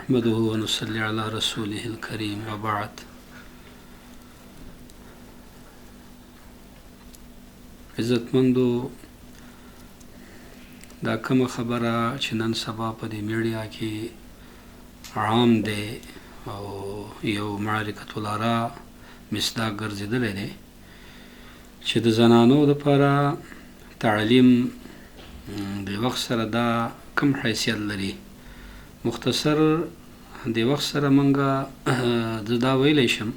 نحمده ونصلي على رسوله الكريم وبعد. عزتمندو، دا کومه خبره چې نن سبا په دې میډیا کې عام دی او یو معرکة الآراء مصداق ګرځېدلی دی چې د زنانو دپاره تعلیم د وخت سره دا کم حیثیت لري. مختصر د وخت سره منګه زه دا ویلی شم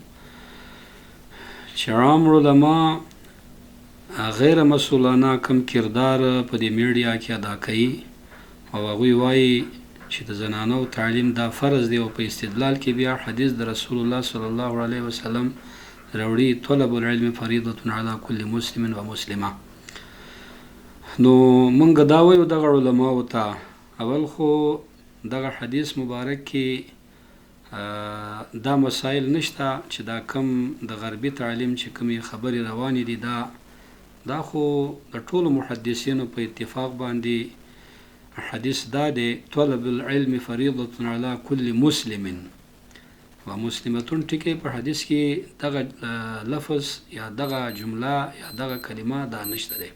چې عام علما غیر مسئولانه کم کردار په دې میډیا کې ادا کوي او هغوی وایي چې د زنانو تعلیم دا فرض دی او په استدلال کې بیا حدیث د رسول الله صلی الله علیه وسلم راوړي طلب العلم فریضة علی کل مسلم و مسلمه. نو منګه دا وایو دغه علماو ته اول خو دغه حدیث مبارک کې دا مسائل نشته چې دا کم د غربي تعلیم چې کومې خبرې روانې دي دا خو د ټولو محدثینو په اتفاق باندې حدیث دا دی طلب العلم فریضة علی کل مسلم و مسلمتون. ټکی په حدیث کې دغه لفظ یا دغه جمله یا دغه کلمه دا نشته دی.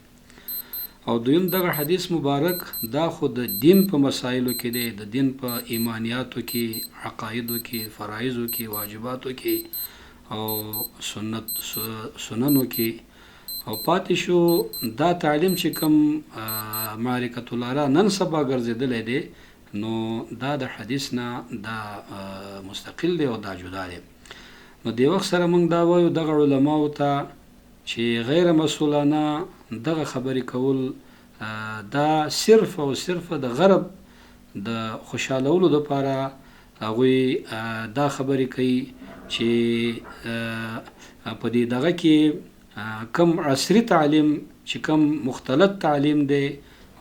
او دویم دغه حدیث مبارک دا خو د دین په مسائلو کې دی، د دین په ایمانیاتو کې، عقایدو کې، فرایضو کې، واجباتو کې او سننو کې. او پاتې شو دا تعلیم چې کوم معرکة الآراء نن سبا ګرځېدلی دی نو دا د حدیث نه دا مستقل دی او دا جدا دی. نو د وخت سره موږ دا وایو دغه علماو ته چې غیر مسئولانه دغه خبرې کول دا صرف او صرف د غرب د خوشحالولو دپاره هغوی دا خبرې کوي چې په دې دغه کې کم عصري تعلیم چې کم مختلط تعلیم دی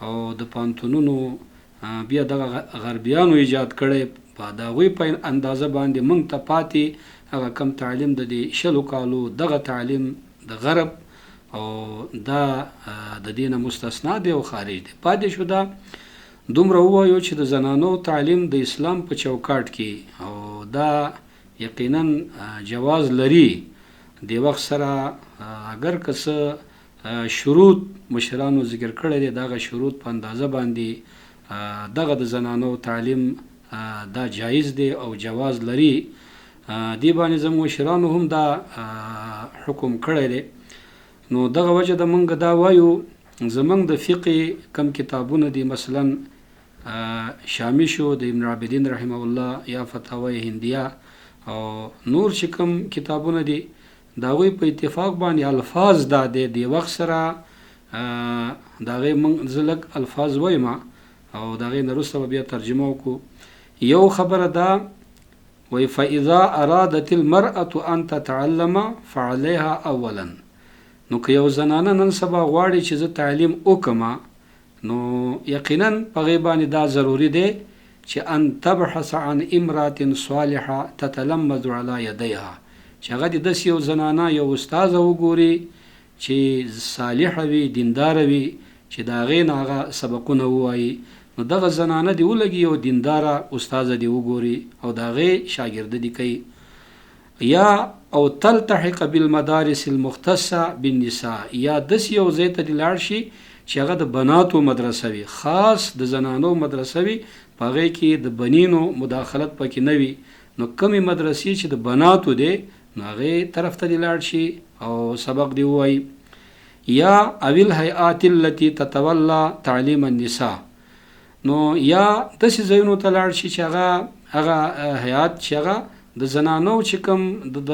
او د پانتونونو بیا دغه غربیانو ایجاد کړی په د هغوی په اندازه باندې موږ ته پاتې هغه کم تعلیم د دې شلو کالو دغه تعلیم د غرب او دا د دینه مستثنا دی او خارج دی. پاتې شو دا دومره ووایو چې د زنانو تعلیم د اسلام په چوکاټ کې او دا یقینا جواز لري. د وخت سره اگر که څه شروط مشرانو ذکر کړی دی دغه شروط په اندازه باندې دغه د زنانو تعلیم دا جایز دی او جواز لري. دی باندې زموږ مشرانو هم دا حکم کړی دی. نو دغه وجه د موږ دا وایو زموږ د فقه کم کتابونه دي مثلا شامی شو د ابن عابدین رحمه الله یا فتاوی هندیه او نور چې کم کتابونه دي د هغوی په اتفاق باندې الفاظ دا دی د وخت سره د هغې موږ زه لږ الفاظ وایم او د هغې نه وروسته به بیا ترجمه وکړو. یو خبره دا وی فاذا ارادت المرأة ان تتعلم فعليها اولا. نو که یو زنانه نن سبا غواړي چې زه تعلیم وکړم نو یقینا په هغې باندې دا ضروري دی چې ان تبحث عن امرأة صالحة تتلمذ على يديها، چې هغه د داسې یو زنانه یو استاذه وګوري چې صالحه وي دینداره وي چې د هغې نه هغه سبقونه ووایي. نو دغه زنانه دی ولګي یو دینداره استاذه دی وګوري او د هغې شاګردي کوي. یا او تلتحق بالمدارس المختصه بالنساء، یا داسې یو ځای ته دې لاړ شي چې هغه د بناتو مدرسه وي، خاص د زنانو مدرسه وي، په هغې کې د بنینو مداخلت پکې نه وي. نو کمې مدرسې چې د بناتو دی نو هغې طرف ته دې لاړ شي او سبق دی ووایي. یا او الهیئات التي تتولى تعلیم النساء، نو یا داسې ځایونو ته لاړ شي چې هغه هیئات چې هغه د زنانو چې کوم د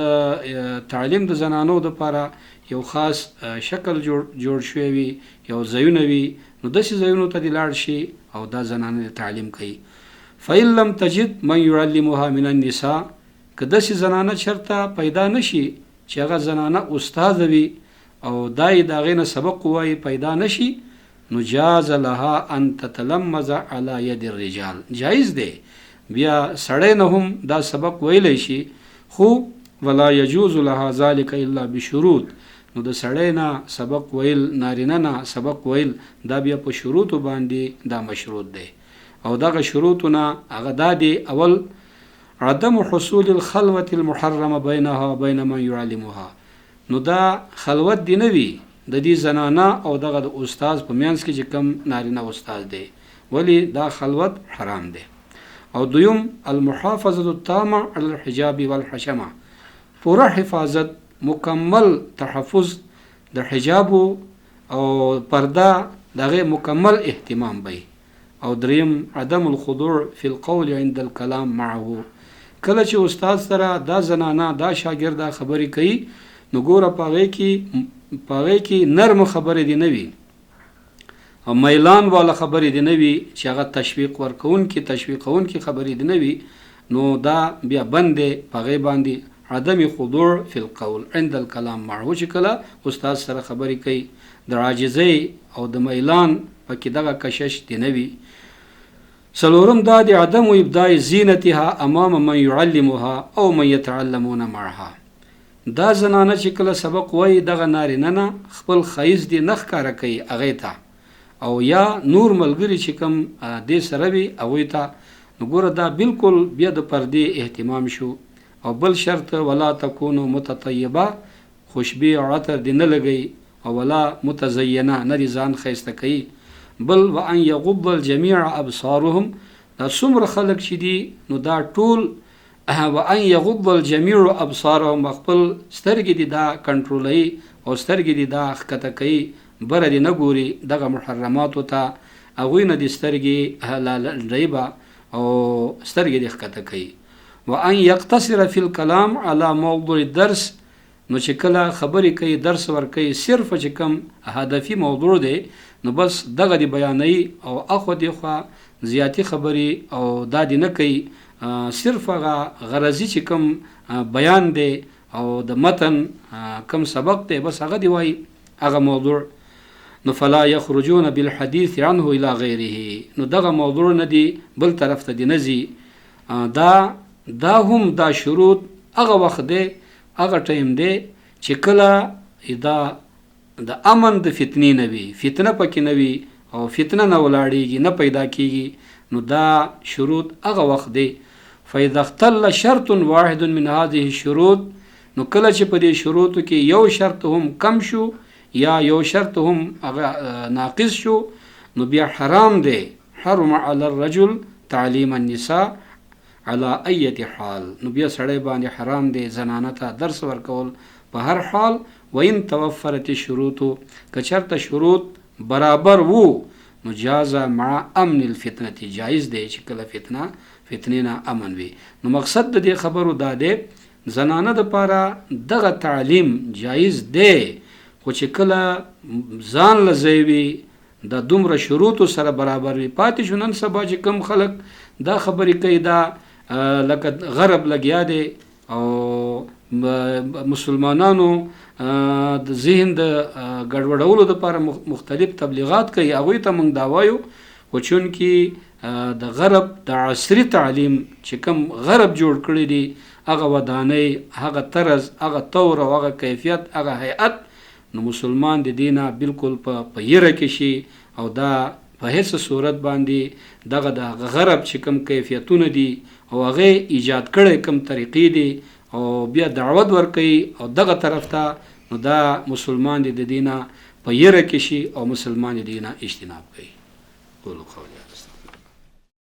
تعلیم د زنانو دپاره یو خاص شکل جوړ شوی وي، یو ځایونه وي، نو داسې ځایونو ته دې لاړ شي او دا زنانه تعلیم کوي. فإن لم تجد من يعلمها من النساء، که داسې زنانه چېرته پیدا نشي چې هغه زنانه استاذه وي او دا یې د هغې نه سبق ووایي پیدا نشي نو جاز لها ان تتلمذ على ید الرجال، جایز دی بیا سړی نه هم دا سبق ویلی شي، خو ولا یجوز لها ذلك الا بشروط. نو د سړی نه سبق ویل، نارینه نه سبق ویل دا بیا په شروطو باندې دا مشروط دی او دغه شروطونه هغه دا دی اول عدم حصول الخلوة المحرمه بينها وبين من يعلمها. نو دا خلوت دی نوی د دې زنانه او دغه د استاد په میانس کې چې کم نارینه استاد دی، ولی دا خلوت حرام دی. او دویم المحافظه التامه على الحجاب والحشمه، پوره حفاظت، مکمل تحفظ د حجاب او پرده دغه مکمل اهتمام بی. او دریم عدم الخضوع فی القول عند الكلام معه، کله چې استاد سره دا زنانه دا شاګرد خبرې کوي نو ګوره پاغې کې نرم خبرې دی نه وي او میلان والا خبرې دی نه وي چې هغه تشویق ورکون کې خبرې دی نه وي، نو دا بیا بندې پاغې باندې عدم خضوع فی القول عند الكلام معه، چې کله استاد سره خبرې کوي د عاجزۍ او د میلان پکې دغه کشش دی نه وي. څلورم دا د عدم ابداء زینتها امام من يعلمها او من يتعلمون معها، دا زنانه چې کله سبق وای دغه نارینه نه خپل خیز دی نخ کار کوي هغه ته، او یا نور ملګری چې کوم دې سره وي هغوی ته، نو ګوره دا بالکل بیا د پردې اهتمام شو. او بل شرط ولا تکونو متطیبه، خوشبی او عطر دی نه لګي، او ولا متزینه نه دی ځان ښایسته کوي. بل وان یغض الجميع ابصارهم، دا څومره خلک چې دي نو دا ټول وان یغض الجميع ابصارهم، خپل سترګې دي دا کنټرولوي او سترګې دي دا ښکته کوي، بره دي نه ګوري دغه محرماتو ته، هغوی نه دي سترګې ریبه او سترګې دي ښکته کوي. وان یقتصر فی الکلام علی موضوع الدرس، نو چې کله خبرې کوي درس ورکوي صرف چې کوم هدفي موضوع دی نو بس دغه دی بیانوي او اخو دی خوا زیاتی خبرې او دا دی نه کوي، صرف هغه غرضی چې کوم بیان دی او د متن کوم سبق دی بس هغه دی وای هغه موضوع. نو فلا یخرجون بالحديث عنه الى غیره، نو دغه موضوع نه دی بل طرف ته دی نزي. دا هم دا شروط هغه وخت دی هغه ټایم دی چې کله دا د امن د فتنې نه وي، فتنه پکې نه وي او فتنه نه ولاړیږي نه پیدا کیږي، نو دا شروط هغه وخت دی. فاذا اختل شرط واحد من هذه الشروط، نو کله چې په دې شروطو کې یو شرط هم کم شو یا یو شرط هم هغه ناقص شو، نو بیا حرام دی. حرم علی الرجل تعلیم النساء علی ایت حال، نو بیا سړی باندې حرام دی زنانه ته درس ورکول په هر حال. وین توفرت الشروط، که چرته شروط برابر وو نو جاز مع امن الفتنه، جایز دی چې کله فتنه نه امن وي. نو مقصد د دې خبرو دا دی زنانه د پاره دغه تعلیم جایز دی، خو چې کله ځان لزوي د دومره شروط سره برابر وي. پاتې شو نن سبا چې کم خلک دا خبرې کوي دا لکه غرب لګیا دی او مسلمانانو د ذهن د ګډوډولو لپاره مختلف تبلیغات کوي، هغوی ته موږ دا وایو خو چونکې د غرب د عصري تعلیم چې کوم غرب جوړ کړی دی هغه ودانۍ، هغه طرز، هغه طور او هغه کیفیت، هغه هیئت، نو مسلمان د دینه بالکل په یره کې شي او دا په هیڅ صورت باندې دغه د غرب چې کوم کیفیتونه دي او هغه ایجاد کړي کوم طریقې دي او بیا دعوت ورکوي او دغه طرف ته، نو دا مسلمان د دینه په یره کې شي او مسلمان د دینه اجتناب کوي. قولوا قولی